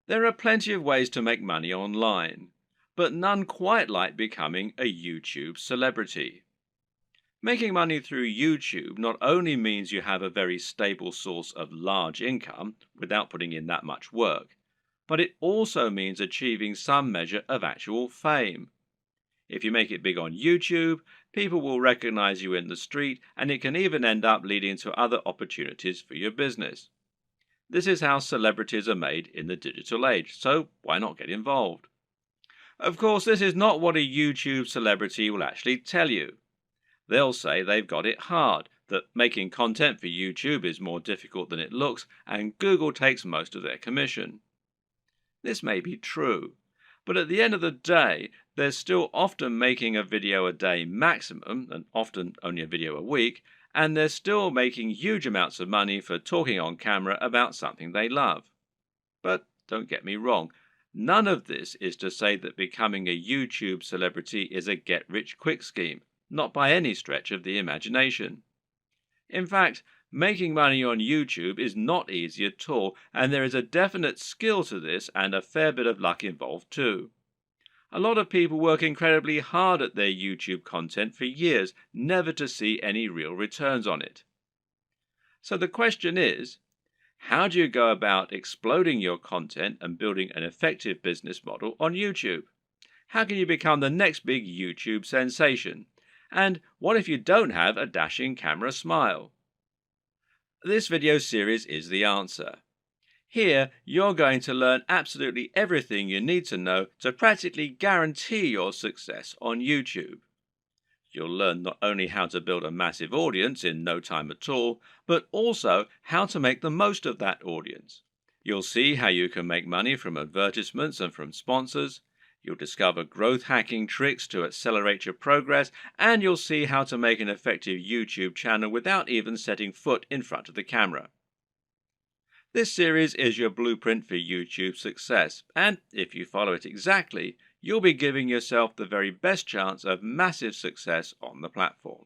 There are plenty of ways to make money online, but none quite like becoming a YouTube celebrity. Making money through YouTube not only means you have a very stable source of large income without putting in that much work, but it also means achieving some measure of actual fame. If you make it big on YouTube, people will recognize you in the street, and it can even end up leading to other opportunities for your business. This is how celebrities are made in the digital age, so why not get involved? Of course, this is not what a YouTube celebrity will actually tell you. They'll say they've got it hard, that making content for YouTube is more difficult than it looks, and Google takes most of their commission. This may be true, but at the end of the day, they're still often making a video a day maximum, and often only a video a week, and they're still making huge amounts of money for talking on camera about something they love. But don't get me wrong, none of this is to say that becoming a YouTube celebrity is a get-rich-quick scheme, not by any stretch of the imagination. In fact, making money on YouTube is not easy at all, and there is a definite skill to this and a fair bit of luck involved too. A lot of people work incredibly hard at their YouTube content for years, never to see any real returns on it. So the question is, how do you go about exploding your content and building an effective business model on YouTube? How can you become the next big YouTube sensation? And what if you don't have a dashing camera smile? This video series is the answer. Here, you're going to learn absolutely everything you need to know to practically guarantee your success on YouTube. You'll learn not only how to build a massive audience in no time at all, but also how to make the most of that audience. You'll see how you can make money from advertisements and from sponsors. You'll discover growth hacking tricks to accelerate your progress, and you'll see how to make an effective YouTube channel without even setting foot in front of the camera. This series is your blueprint for YouTube success, and if you follow it exactly, you'll be giving yourself the very best chance of massive success on the platform.